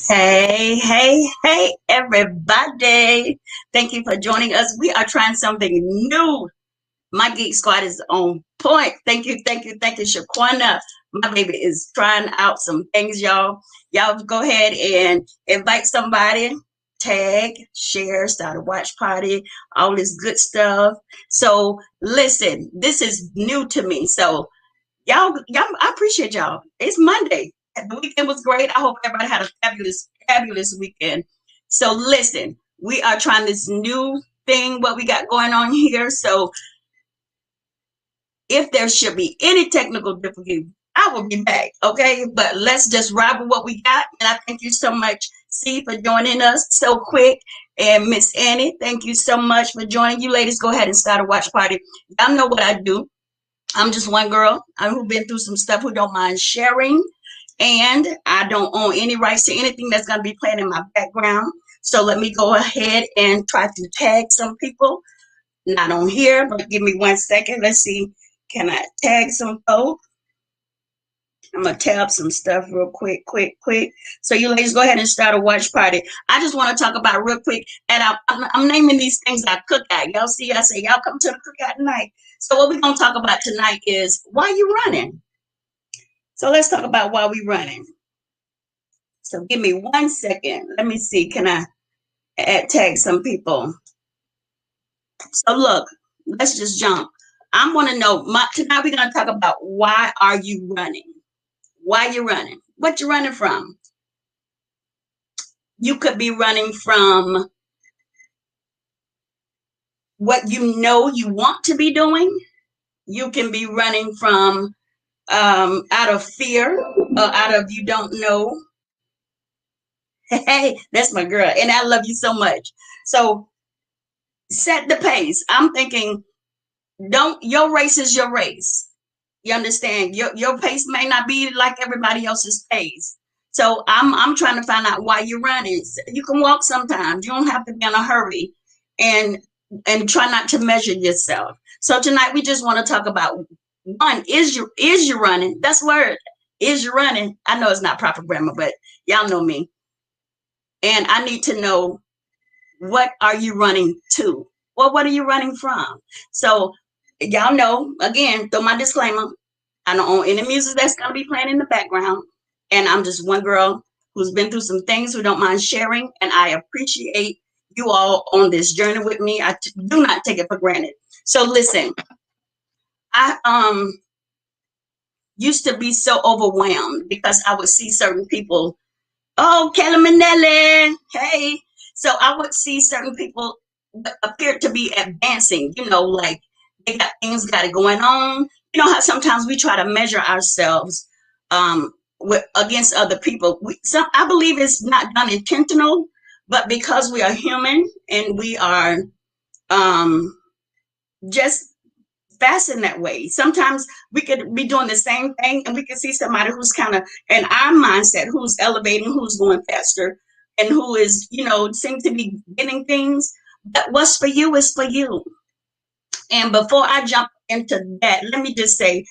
Hey, hey, hey, everybody. Thank you for joining us. We are trying something new. My Geek Squad is on point. Thank you, thank you, thank you, Shaquana. My baby is trying out some things, y'all. Y'all go ahead and invite somebody, tag, share, start a watch party, all this good stuff. So, listen, this is new to me. So, y'all, I appreciate y'all. It's Monday. The weekend was great. I hope everybody had a fabulous, fabulous weekend. So listen, we are trying this new thing, what we got going on here. So if there should be any technical difficulty, I will be back. Okay. But let's just ride with what we got. And I thank you so much, C, for joining us so quick. And Miss Annie, thank you so much for joining. You ladies, go ahead and start a watch party. Y'all know what I do. I'm just one girl who's been through some stuff who don't mind sharing. And I don't own any rights to anything that's going to be playing in my background. So let me go ahead and try to tag some people. Not on here, but give me 1 second. Let's see. Can I tag some folks? I'm going to tab some stuff real quick, quick. So you ladies go ahead and start a watch party. I just want to talk about real quick. And I'm naming these things I cook at. Y'all see, I say, y'all come to the cookout tonight. So what we're going to talk about tonight is why you running. So let's talk about why we running. So give me 1 second. Let me see. Can I tag some people? So look, let's just jump. I want to know. Tonight we're going to talk about why are you running? Why you running? What you running from? You could be running from what you know you want to be doing. You can be running from out of fear or out of you don't know. Hey, that's my girl, and I love you so much. So set the pace. I'm thinking, don't your race is your race. You understand? Your pace may not be like everybody else's pace. So I'm trying to find out why you're running. You can walk sometimes. You don't have to be in a hurry, and try not to measure yourself. So tonight we just want to talk about one is you running? That's the word. Is you running? I know it's not proper grammar, but y'all know me. And I need to know, what are you running to? Well, what are you running from? So y'all know, again, through my disclaimer, I don't own any music that's going to be playing in the background. And I'm just one girl who's been through some things, who don't mind sharing. And I appreciate you all on this journey with me. Do not take it for granted. So listen, I used to be so overwhelmed because I would see certain people. Oh, Kelly Manelli, hey. So I would see certain people appear to be advancing, like they got it going on. You know how sometimes we try to measure ourselves against other people. I believe it's not done intentional, but because we are human and we are just fast in that way. Sometimes we could be doing the same thing and we can see somebody who's kind of in our mindset, who's elevating, who's going faster, and who is, seem to be getting things. But what's for you is for you. And before I jump into that, let me just say,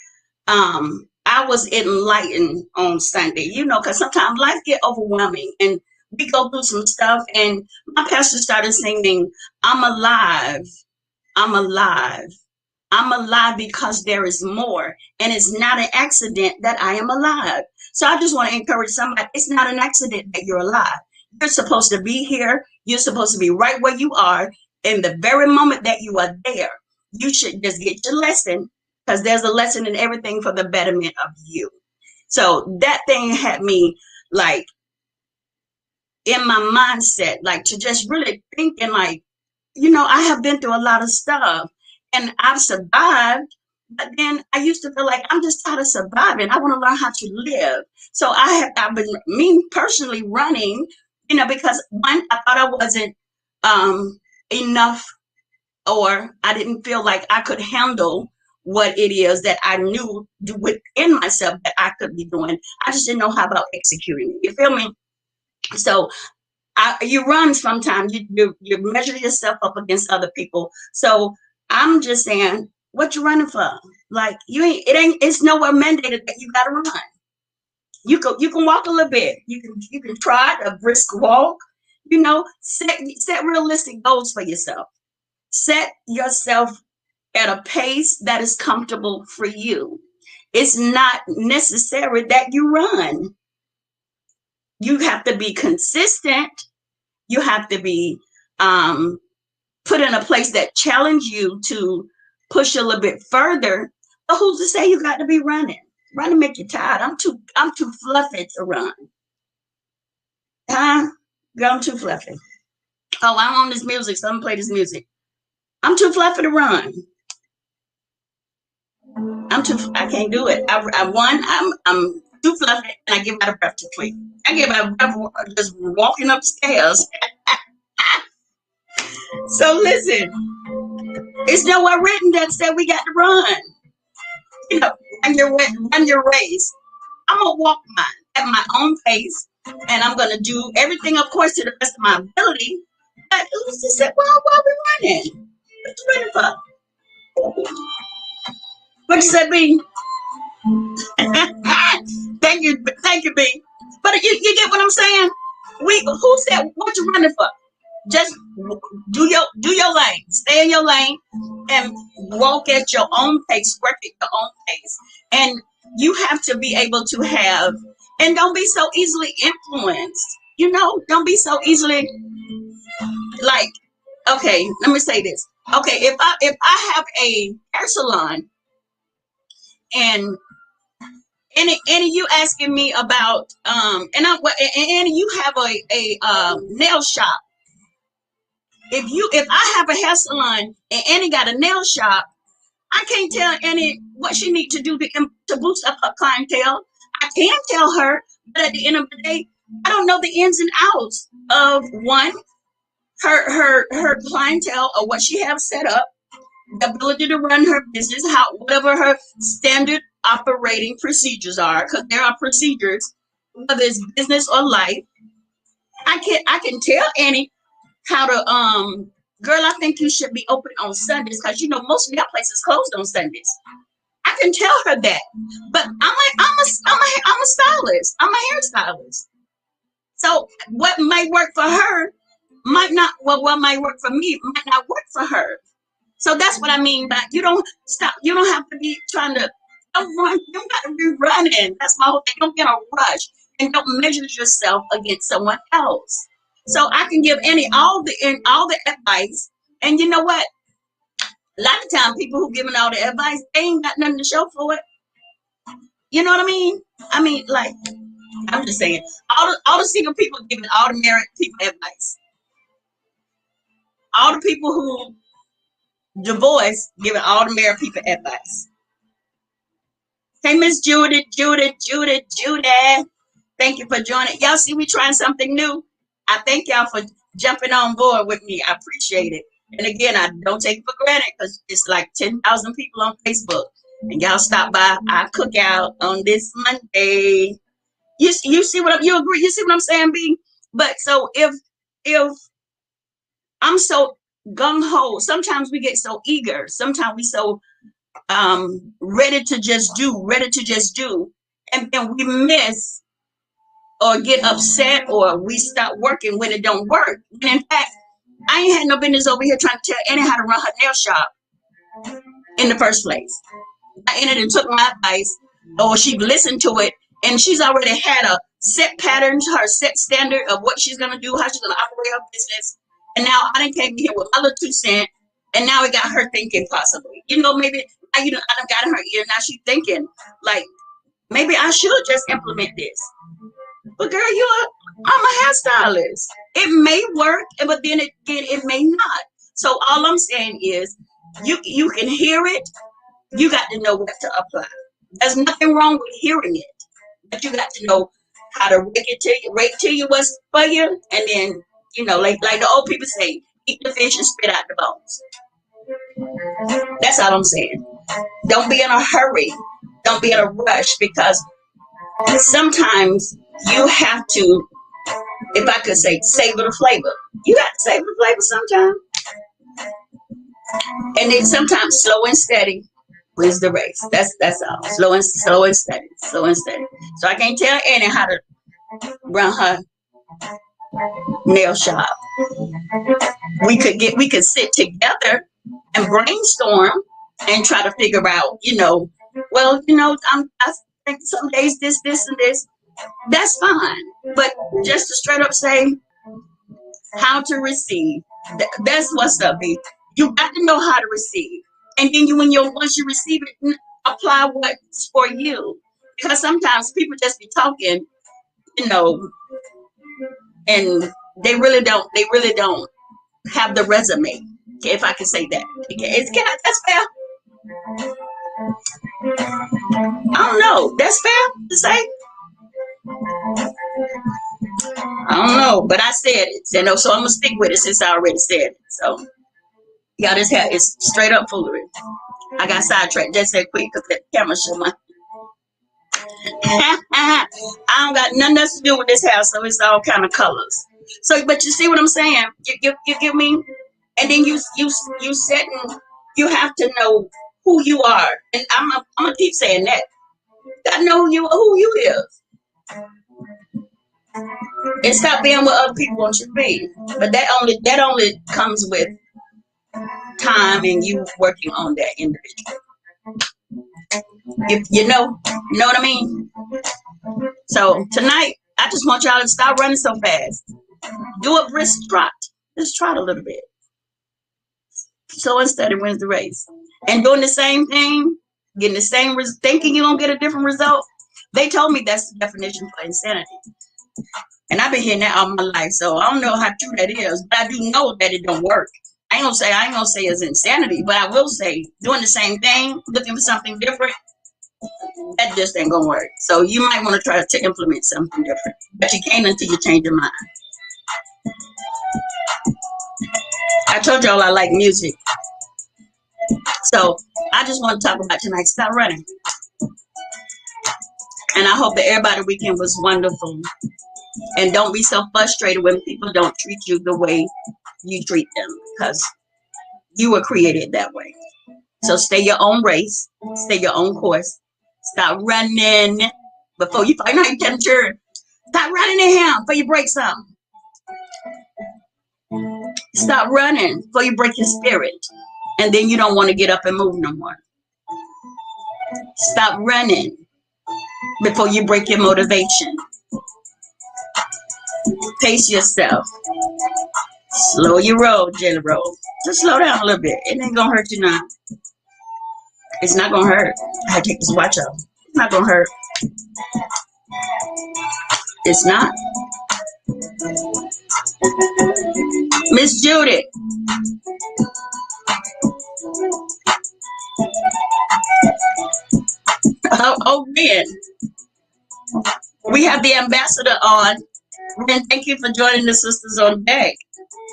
I was enlightened on Sunday, because sometimes life get overwhelming and we go through some stuff. And my pastor started singing, I'm alive, I'm alive. I'm alive because there is more. And it's not an accident that I am alive. So I just want to encourage somebody. It's not an accident that you're alive. You're supposed to be here. You're supposed to be right where you are. In the very moment that you are there, you should just get your lesson, because there's a lesson in everything for the betterment of you. So that thing had me like in my mindset, like to just really think and like, I have been through a lot of stuff and I've survived, but then I used to feel like I'm just tired of surviving. I want to learn how to live. So I've been, me personally, running, because one, I thought I wasn't enough, or I didn't feel like I could handle what it is that I knew within myself that I could be doing. I just didn't know how about executing it. You feel me? So you run sometimes. You measure yourself up against other people. So I'm just saying, what you running for? Like, it's nowhere mandated that you gotta run. You can walk a little bit. You can trot a brisk walk. Set realistic goals for yourself. Set yourself at a pace that is comfortable for you. It's not necessary that you run. You have to be consistent. You have to be put in a place that challenge you to push a little bit further. But who's to say you got to be running? Running make you tired. I'm too fluffy to run. Huh? Girl, I'm too fluffy. Oh, I'm on this music, so I'm gonna play this music. I'm too fluffy to run. I can't do it. I'm too fluffy, and I give out a breath too quick. I give out a breath just walking upstairs. So listen, it's nowhere written that said we got to run. Run your race. I'm gonna walk mine at my own pace, and I'm gonna do everything, of course, to the best of my ability. But who's to say, well, why are we running? What you running for? What you said, B? Thank you, B. But you get what I'm saying? Who said what you running for? Just do your lane, stay in your lane, and walk at your own pace, work at your own pace. And you have to be able to have, and don't be so easily influenced. Don't be so easily like. Okay, let me say this. Okay, if I have a hair salon, and Annie, you asking me about Annie, you have a nail shop. If I have a hair salon and Annie got a nail shop, I can't tell Annie what she need to do to boost up her clientele. I can tell her, but at the end of the day, I don't know the ins and outs of her clientele or what she have set up, the ability to run her business, whatever her standard operating procedures are, because there are procedures, whether it's business or life. I can tell Annie how to girl, I think you should be open on Sundays, because most of your places closed on Sundays. I can tell her that, but I'm a stylist. I'm a hairstylist. So what might work for her might not. Well, what might work for me might not work for her. So that's what I mean by you don't stop. You don't have to be trying to don't run. You don't got to be running. That's my whole thing. Don't get a rush and don't measure yourself against someone else. So I can give Annie all the advice, and you know what? A lot of time, people who giving all the advice, they ain't got nothing to show for it. You know what I mean? I mean, like, I'm just saying, all the single people giving all the married people advice. All the people who divorced giving all the married people advice. Hey, Miss Judith. Thank you for joining. Y'all see we trying something new. I thank y'all for jumping on board with me. I appreciate it. And again, I don't take it for granted, because it's like 10,000 people on Facebook. And y'all stop by our cookout on this Monday. You see you agree? You see what I'm saying, B? But so if I'm so gung ho, sometimes we get so eager. Sometimes we so ready to just do, and then we miss or get upset or we stop working when it don't work. And in fact, I ain't had no business over here trying to tell Annie how to run her nail shop in the first place. I ended and took my advice, or she listened to it, and she's already had a set pattern, her set standard of what she's gonna do, how she's gonna operate her business. And now I done came here with my little 2 cents, and now it got her thinking possibly. Maybe I done got in her ear. Now she's thinking like maybe I should just implement this. But girl, I'm a hairstylist. It may work, but then it may not. So all I'm saying is, you can hear it. You got to know what to apply. There's nothing wrong with hearing it, but you got to know how to rake to you what's for you, and then like the old people say, eat the fish and spit out the bones. That's all I'm saying. Don't be in a hurry. Don't be in a rush, because sometimes you have to, if I could say, savor the flavor. You got to savor the flavor sometimes. And then sometimes slow and steady wins the race. That's all. Slow and steady. Slow and steady. So I can't tell Annie how to run her nail shop. We could sit together and brainstorm and try to figure out, well, I think some days this, and this. That's fine. But just to straight up say how to receive, that's what's up, B. You got to know how to receive. And then once you receive it, apply what's for you. Because sometimes people just be talking, you know, and they really don't have the resume, if I can say that. That's fair. I don't know. That's fair to say. I don't know, but I said it, so I'm gonna stick with it since I already said it. So y'all, this hair is straight up foolery. I got sidetracked just that quick because that camera show my. I don't got nothing else to do with this hair, so it's all kind of colors. So, but you see what I'm saying? You give me, and then you setting. You have to know who you are, and I'm gonna keep saying that. You gotta know who you is, and stop being what other people want you to be. But that only comes with time and you working on that individual. You know what I mean? So tonight, I just want y'all to stop running so fast. Do a brisk trot. Just trot a little bit. So instead, it wins the race. And doing the same thing, getting the same, thinking you're going to get a different result. They told me that's the definition for insanity. And I've been hearing that all my life, so I don't know how true that is, but I do know that it don't work. I ain't gonna say it's insanity, but I will say doing the same thing, looking for something different, that just ain't gonna work. So you might want to try to implement something different, but you can't until you change your mind. I told y'all I like music, so I just want to talk about tonight. Stop running, and I hope that everybody's weekend was wonderful. And don't be so frustrated when people don't treat you the way you treat them, because you were created that way. So stay your own race, stay your own course. Stop running before you find out you tell them, stop running in him before you break something. Stop running before you break your spirit. And then you don't want to get up and move no more. Stop running before you break your motivation. Pace yourself. Slow your roll, Jelly Roll. Just slow down a little bit. It ain't gonna hurt you now. It's not gonna hurt. I had to take this watch off. It's not gonna hurt. It's not. Miss Judith. Oh man. We have the ambassador on. And thank you for joining the sisters on deck.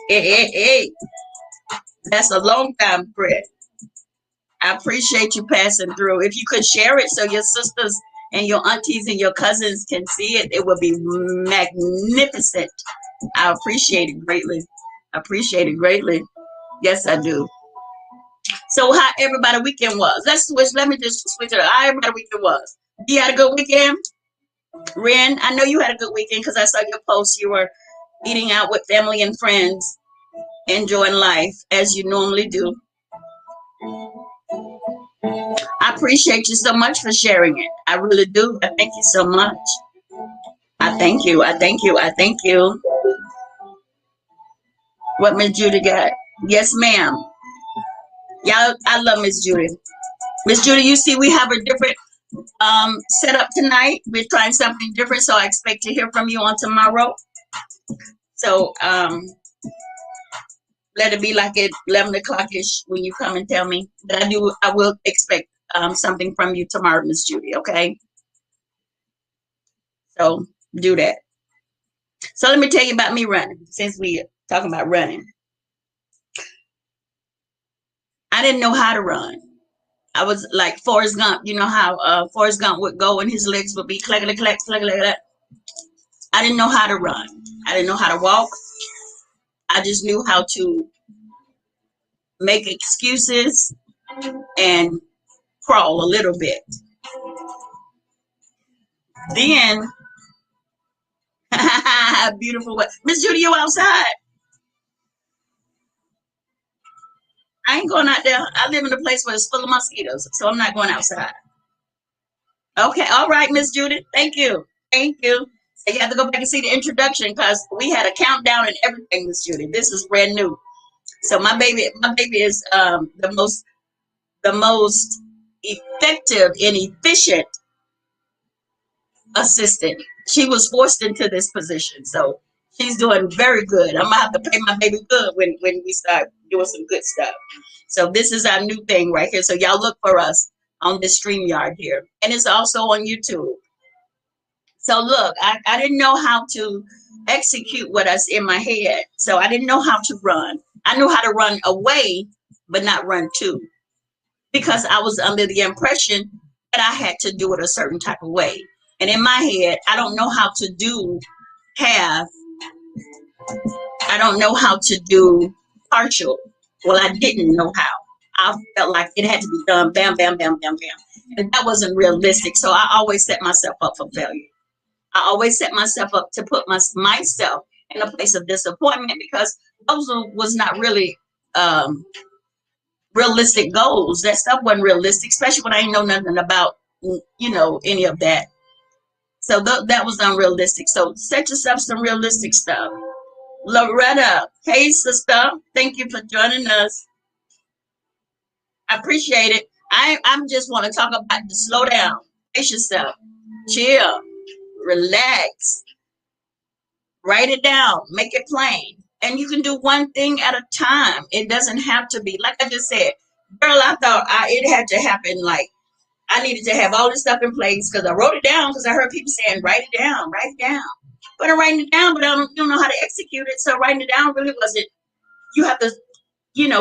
Hey. That's a long time, Fred. I appreciate you passing through. If you could share it so your sisters and your aunties and your cousins can see it, it would be magnificent. I appreciate it greatly. Yes, I do. So how everybody weekend was? Let me just switch it up. How everybody weekend was? You had a good weekend? Ren, I know you had a good weekend because I saw your post. You were eating out with family and friends, enjoying life as you normally do. I appreciate you so much for sharing it. I really do. I thank you so much. I thank you. What Miss Judy got? Yes, ma'am. Y'all, I love Miss Judy. Miss Judy, you see we have a different setup tonight. We're trying something different, so I expect to hear from you on tomorrow. So let it be like at 11 o'clock-ish when you come and tell me. But I will expect something from you tomorrow, Miss Judy, okay? So do that. So let me tell you about me running, since we're talking about running. I didn't know how to run. I was like Forrest Gump. You know how Forrest Gump would go and his legs would be clackety clack, clackety clack. I didn't know how to run. I didn't know how to walk. I just knew how to make excuses and crawl a little bit. Then, beautiful. Miss Judy, you outside? I ain't going out there. I live in a place where it's full of mosquitoes, so I'm not going outside. Okay, all right, Miss Judith. Thank you. Thank you. So you have to go back and see the introduction because we had a countdown and everything, Miss Judith. This is brand new. So my baby is the most effective and efficient assistant. She was forced into this position, so she's doing very good. I'm gonna have to pay my baby good when we start doing some good stuff. So this is our new thing right here. So y'all look for us on this StreamYard here, and it's also on YouTube. So look, I didn't know how to execute what was in my head, so I didn't know how to run. I knew how to run away, but not run to, because I was under the impression that I had to do it a certain type of way. And in my head, I don't know how to have, I don't know how to do partial. Well, I didn't know how. I felt like it had to be done bam, bam, bam, bam, bam. And that wasn't realistic. So I always set myself up for failure. I always set myself up to put myself in a place of disappointment because those was not really realistic goals. That stuff wasn't realistic, especially when I ain't know nothing about, any of that. So that was unrealistic. So set yourself some realistic stuff. Loretta, hey sister, thank you for joining us. I appreciate it. I'm just want to talk about the slow down, pace yourself, chill, relax, write it down, make it plain. And you can do one thing at a time. It doesn't have to be, like I just said, girl, I thought it had to happen. Like I needed to have all this stuff in place because I wrote it down because I heard people saying, write it down, write it down. But I'm writing it down, but I don't know how to execute it. So writing it down really wasn't, you have to,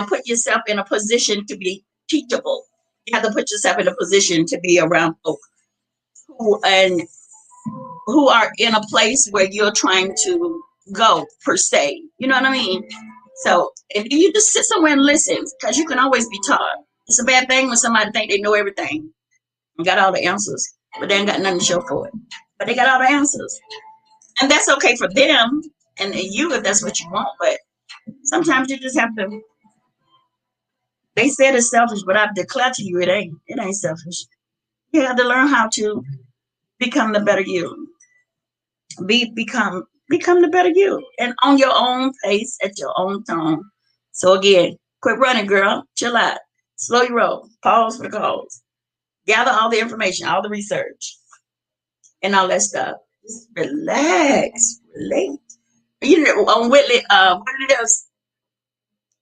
put yourself in a position to be teachable. You have to put yourself in a position to be around folk who are in a place where you're trying to go per se. You know what I mean? So if you just sit somewhere and listen, because you can always be taught. It's a bad thing when somebody think they know everything and got all the answers, but they ain't got nothing to show for it. But they got all the answers. And that's okay for them and you if that's what you want. But sometimes you just have to. They said it's selfish, but I've declared to you it ain't. It ain't selfish. You have to learn how to become the better you. Become the better you, and on your own pace at your own tone. So again, quit running, girl. Chill out. Slow your roll. Pause for the cause. Gather all the information, all the research, and all that stuff. Just relax, relate. On Whitley, what it is?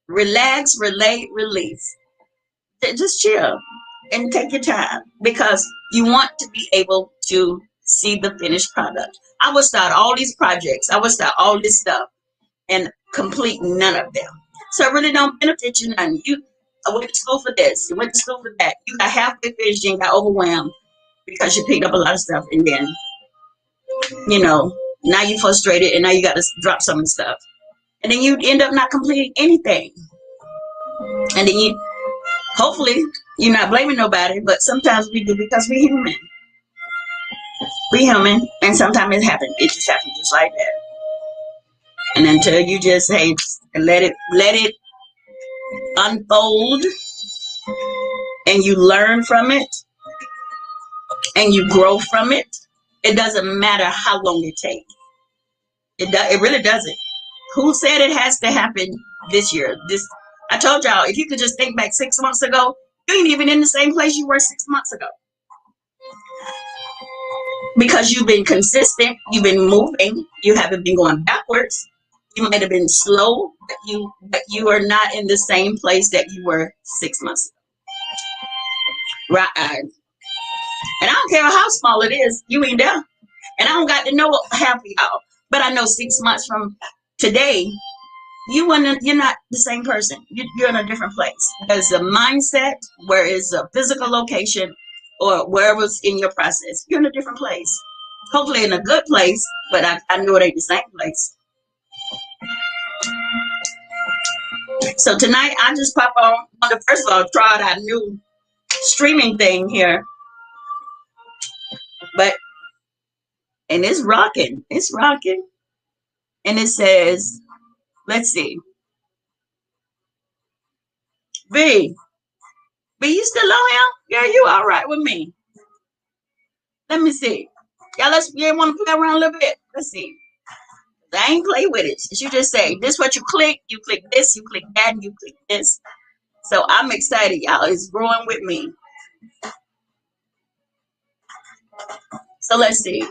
Relax, relate, release. Just chill and take your time because you want to be able to see the finished product. I would start all these projects. I would start all this stuff and complete none of them. So it really don't benefit you none. I went to school for this. You went to school for that. You got halfway finished and got overwhelmed because you picked up a lot of stuff and then, now you're frustrated and now you got to drop some of the stuff. And then you end up not completing anything. And then hopefully, you're not blaming nobody, but sometimes we do because we're human. We're human, and sometimes it happens. It just happens just like that. And until you just let it unfold, and you learn from it, and you grow from it, it doesn't matter how long it takes. It really doesn't. Who said it has to happen this year? I told y'all, if you could just think back 6 months ago, you ain't even in the same place you were 6 months ago. Because you've been consistent, you've been moving, you haven't been going backwards. You might have been slow, but you are not in the same place that you were 6 months ago. Right. And I don't care how small it is, you ain't there. And I don't got to know half of y'all. But I know 6 months from today, you're not the same person. You're in a different place. There's a mindset, where is a physical location, or wherever's in your process. You're in a different place. Hopefully in a good place, but I know it ain't the same place. So tonight, I just pop on. Want to first of all try out our new streaming thing here, but and it's rocking. It's rocking. And it says, let's see. V, you still on here? Yeah, you all right with me. Let me see. You want to play around a little bit? Let's see. I ain't play with it. You just say, this what you click this, you click that, and you click this. So I'm excited, y'all. It's growing with me. So let's see.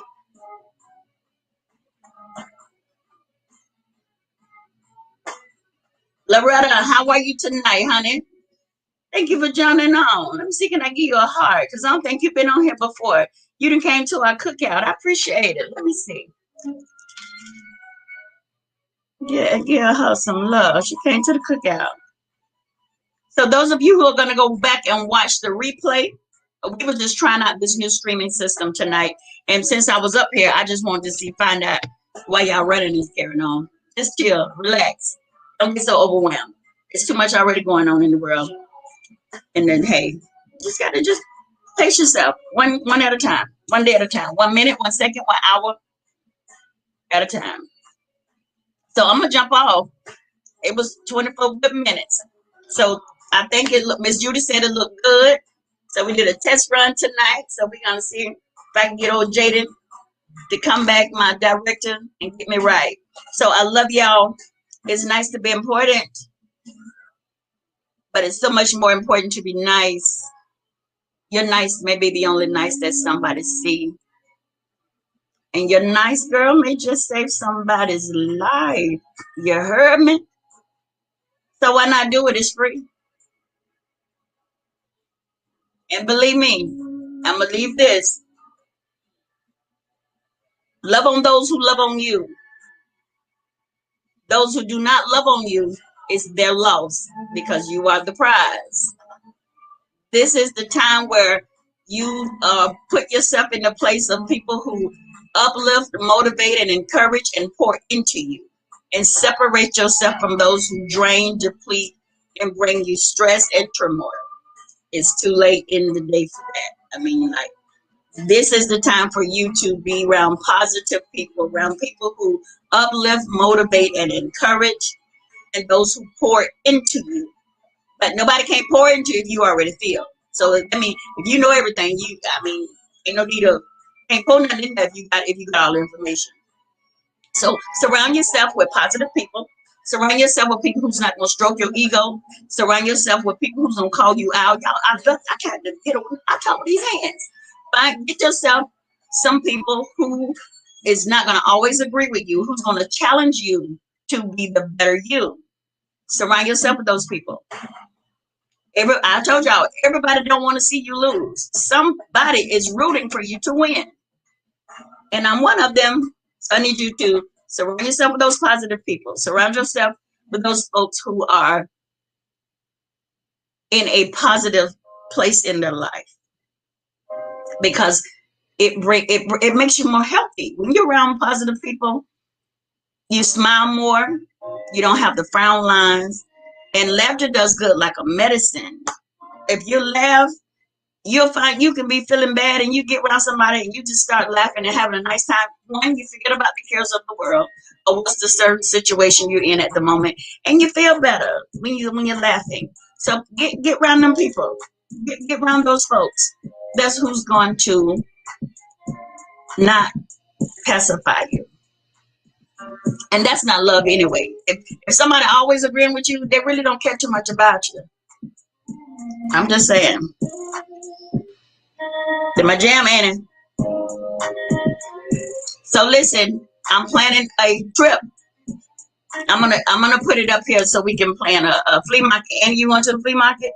Loretta, how are you tonight, honey? Thank you for joining on. Let me see, can I give you a heart? Because I don't think you've been on here before. You done came to our cookout. I appreciate it. Let me see. Yeah, give her some love. She came to the cookout. So those of you who are going to go back and watch the replay, we were just trying out this new streaming system tonight. And since I was up here, I just wanted to find out why y'all running this carrying on. Just chill, relax. Don't get so overwhelmed. It's too much already going on in the world. And then, hey, just got to just pace yourself one at a time, one day at a time, 1 minute, 1 second, 1 hour at a time. So I'm going to jump off. It was 24 good minutes. So I think Miss Judy said it looked good. So we did a test run tonight. So we're going to see if I can get old Jaden to come back, my director, and get me right. So I love y'all. It's nice to be important, but it's so much more important to be nice. Your nice may be the only nice that somebody see. And your nice girl may just save somebody's life. You heard me? So why not do it? It's free. And believe me, I'm going to leave this. Love on those who love on you. Those who do not love on you, it's their loss because you are the prize. This is the time where you put yourself in the place of people who uplift, motivate, and encourage and pour into you. And separate yourself from those who drain, deplete, and bring you stress and turmoil. It's too late in the day for that. I mean, like, this is the time for you to be around positive people, around people who uplift, motivate, and encourage, and those who pour into you. But nobody can pour into you if you already feel. So I mean, if you know everything, ain't no need of can't pour nothing in there if you got all the information. So surround yourself with positive people. Surround yourself with people who's not gonna stroke your ego. Surround yourself with people who's gonna call you out. Y'all, I can't get on top of these hands. Get yourself some people who is not gonna always agree with you, who's gonna challenge you to be the better you. Surround yourself with those people. I told y'all, everybody don't want to see you lose. Somebody is rooting for you to win. And I'm one of them. So I need you to surround yourself with those positive people. Surround yourself with those folks who are in a positive place in their life. Because it makes you more healthy. When you're around positive people, you smile more. You don't have the frown lines. And laughter does good like a medicine. If you laugh, you'll find you can be feeling bad and you get around somebody and you just start laughing and having a nice time. One, you forget about the cares of the world or what's the certain situation you're in at the moment, and you feel better when you're laughing. So get around them people. Get around those folks. That's who's going to not pacify you. And that's not love anyway. If somebody always agreeing with you, they really don't care too much about you. I'm just saying. To my jam, Annie. So listen, I'm planning a trip. I'm gonna put it up here so we can plan a flea market. Annie, you want to the flea market?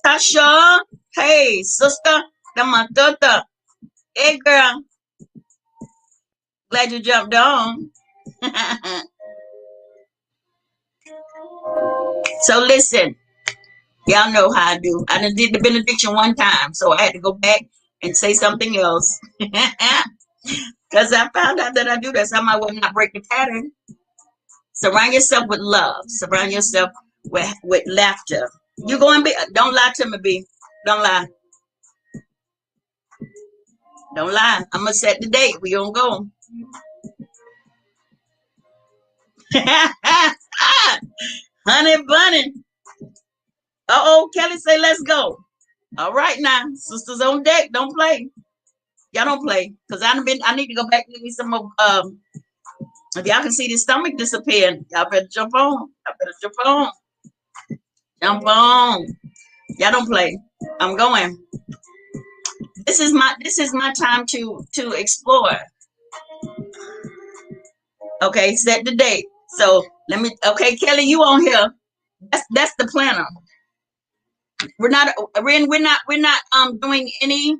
Tasha, hey sister, my daughter. Hey girl, glad you jumped on. So listen, y'all know how I do. I done did the benediction one time, so I had to go back and say something else. Because I found out that I do that, so I might well not break the pattern. Surround yourself with love. Surround yourself with laughter. You going to be, don't lie to me, B. Don't lie. Don't lie. I'm gonna set the date. We gonna go. Honey bunny. Uh-oh, Kelly say let's go. All right now. Sisters on deck. Don't play. Y'all don't play. Cause I need to go back and get me some more if y'all can see the stomach disappearing, y'all better jump on. Y'all better jump on. Jump on. Y'all don't play. I'm going. This is my time to explore. Okay, set the date. So let me. Okay, Kelly, you on here? That's the planner. We're not doing any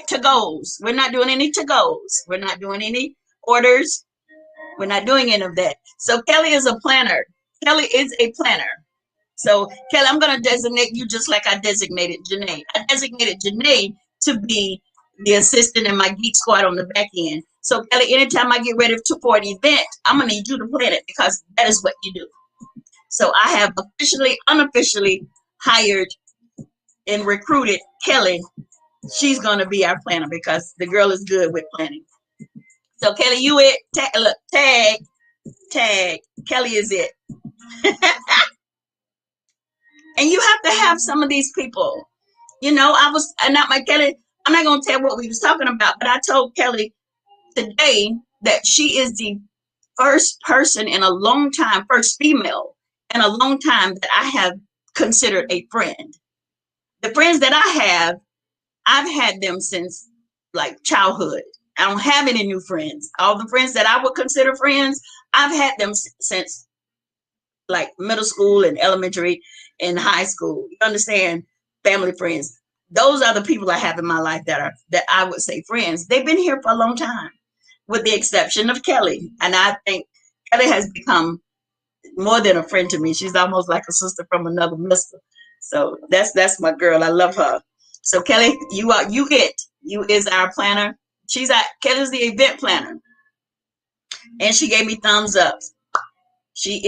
to goes. We're not doing any to goes. We're not doing any orders. We're not doing any of that. So Kelly is a planner. Kelly is a planner. So Kelly, I'm gonna designate you just like I designated Janae. I designated Janae to be the assistant in my geek squad on the back end. So Kelly, anytime I get ready for an event, I'm gonna need you to plan it because that is what you do. So I have unofficially hired and recruited Kelly. She's gonna be our planner because the girl is good with planning. So Kelly, you it tag. Kelly is it. And you have to have some of these people. I was not my Kelly. I'm not gonna tell what we was talking about, but I told Kelly today that she is the first person in a long time, first female in a long time that I have considered a friend. The friends that I have, I've had them since like childhood. I don't have any new friends. All the friends that I would consider friends, I've had them since like middle school and elementary and high school. You understand? Family friends. Those are the people I have in my life that I would say friends. They've been here for a long time, with the exception of Kelly. And I think Kelly has become more than a friend to me. She's almost like a sister from another mister. So that's my girl. I love her. So Kelly, you is our planner. Kelly's the event planner. And she gave me thumbs up. She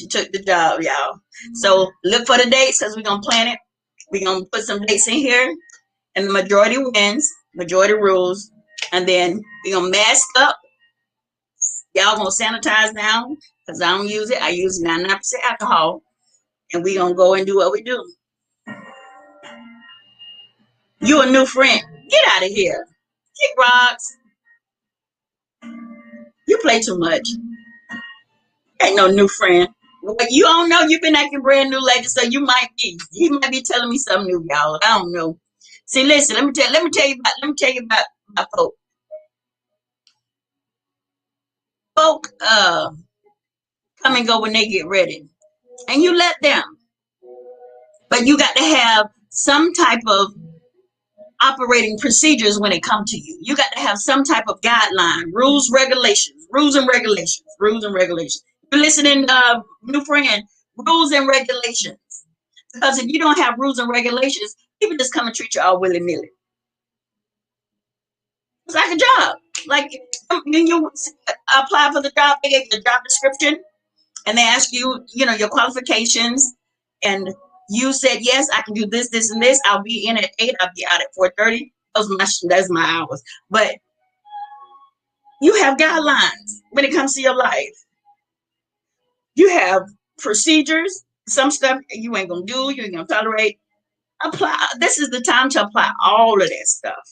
took the job, y'all. So look for the dates because we're gonna plan it. We're gonna put some dates in here, and the majority wins, majority rules, and then we're gonna mask up. Y'all gonna sanitize now because I don't use it. I use 99% alcohol, and we're gonna go and do what we do. You a new friend? Get out of here. Kick rocks. You play too much. Ain't no new friend. Well, you don't know. You've been acting brand new lately, so you might be. He might be telling me something new, y'all. I don't know. See, listen. Let me tell you about my folk. Folk come and go when they get ready, and you let them. But you got to have some type of operating procedures when it comes to you. You got to have some type of guideline, rules, regulations. You're listening, new friend, rules and regulations. Because if you don't have rules and regulations, people just come and treat you all willy nilly. It's like a job. Like when you apply for the job, they get the job description and they ask you, your qualifications, and you said yes, I can do this, this, and this. I'll be in at 8. I'll be out at 4:30. That's my hours. But you have guidelines when it comes to your life. You have procedures. Some stuff you ain't gonna do. You ain't gonna tolerate. Apply. This is the time to apply all of that stuff.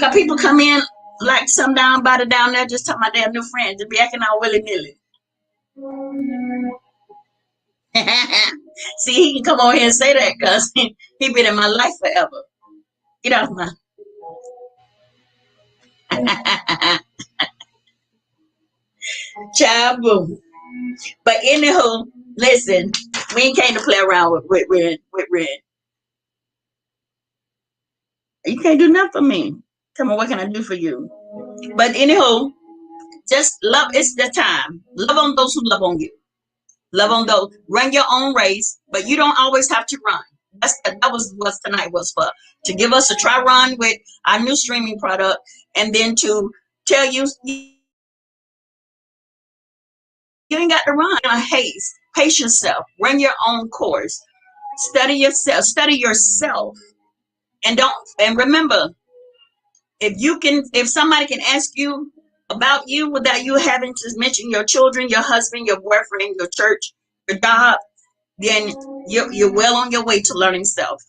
Got people come in like some down there just talking about their new friends, just be acting all willy nilly. See, he can come over here and say that because he been in my life forever. Get off my. Child boo. But anywho, listen, we ain't came to play around with Red. You can't do nothing for me. Come on, what can I do for you? But anywho, just love. It's the time. Love on those who love on you. Love on those. Run your own race, but you don't always have to run. That was what tonight was for. To give us a try run with our new streaming product, and then to tell you ain't got to run in a haste. Pace yourself. Run your own course. Study yourself. And remember, If somebody can ask you about you without you having to mention your children, your husband, your boyfriend, your church, your job, then you're well on your way to learning self.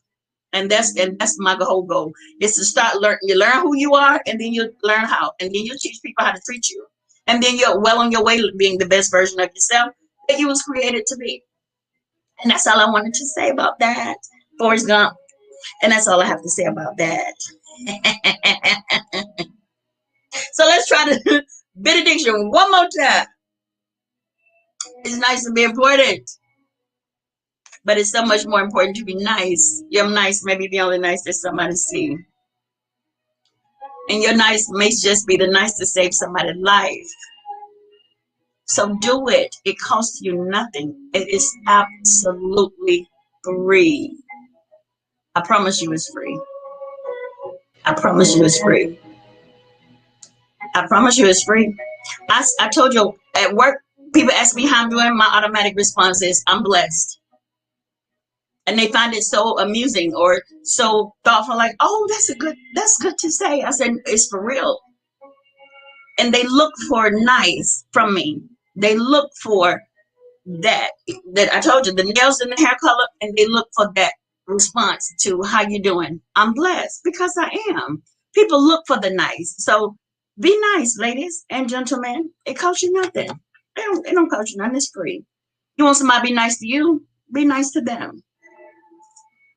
And that's my whole goal is to start learn. You learn who you are, and then you learn how, and then you teach people how to treat you, and then you're well on your way to being the best version of yourself that you was created to be. And that's all I wanted to say about that, Forrest Gump. And that's all I have to say about that. So let's try the benediction one more time. It's nice to be important, but it's so much more important to be nice. You're nice, maybe the only nice that somebody see. And your nice may just be the nice to save somebody's life. So do it. It costs you nothing. It is absolutely free. I promise you it's free. I promise you it's free. I promise you it's free. I told you at work, people ask me how I'm doing. My automatic response is, I'm blessed. And they find it so amusing or so thoughtful, like, oh, that's good to say. I said, it's for real. And they look for nice from me. They look for that I told you, the nails and the hair color, and they look for that response to how you doing. I'm blessed because I am. People look for the nice. So be nice, ladies and gentlemen. It costs you nothing. It don't cost you nothing. It's free. You want somebody to be nice to you? Be nice to them.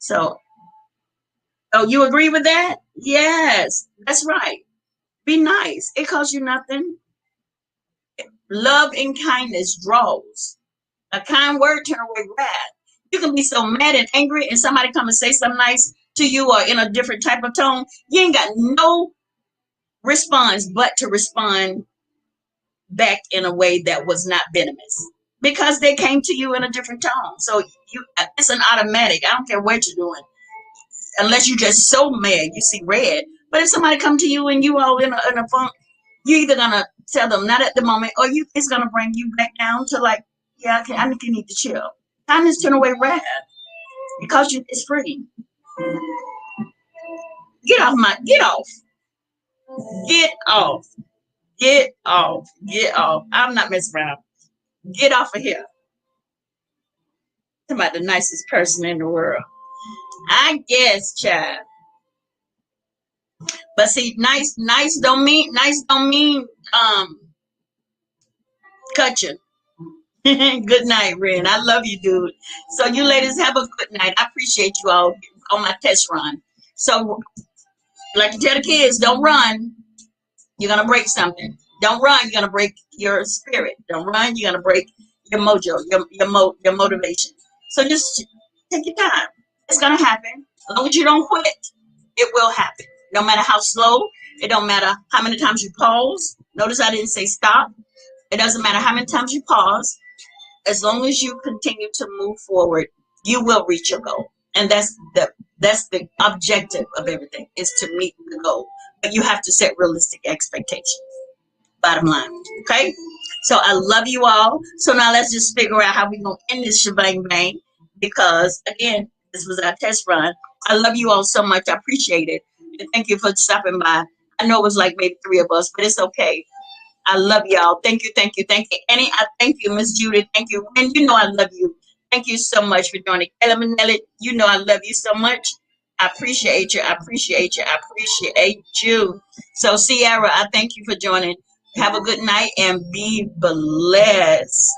So, oh, you agree with that? Yes, that's right. Be nice. It costs you nothing. Love and kindness draws. A kind word turn away wrath. You can be so mad and angry, and somebody come and say something nice to you or in a different type of tone. You ain't got no response but to respond back in a way that was not venomous because they came to you in a different tone. So it's an automatic. I don't care what you're doing, unless you're just so mad you see red. But if somebody come to you and you all in a funk, you're either gonna tell them not at the moment, or it's gonna bring you back down to like, yeah, okay, I think you need to chill. Kindness turn away wrath because it's free. Get off. Get off. Get off. Get off. I'm not messing around. Get off of here. I'm about the nicest person in the world. I guess, child. But see, nice don't mean cut you. Good night, Ren. I love you, dude. So you ladies have a good night. I appreciate you all on my test run. So like to tell the kids, don't run. You're gonna break something. Don't run. You're gonna break your spirit. Don't run. You're gonna break your mojo, your motivation. So just take your time. It's gonna happen. As long as you don't quit, it will happen. No matter how slow. It don't matter how many times you pause. Notice I didn't say stop. It doesn't matter how many times you pause. As long as you continue to move forward, you will reach your goal. And that's the objective of everything, is to meet the goal. But you have to set realistic expectations. Bottom line. Okay? So I love you all. So now let's just figure out how we're going to end this shebang bang. Because again, this was our test run. I love you all so much. I appreciate it. And thank you for stopping by. I know it was like maybe 3 of us, but it's okay. I love y'all. Thank you, thank you, thank you. Annie, I thank you, Miss Judith. Thank you. And you know I love you. Thank you so much for joining. Ella Manelli, you know I love you so much. I appreciate you. I appreciate you. I appreciate you. So, Sierra, I thank you for joining. Have a good night and be blessed.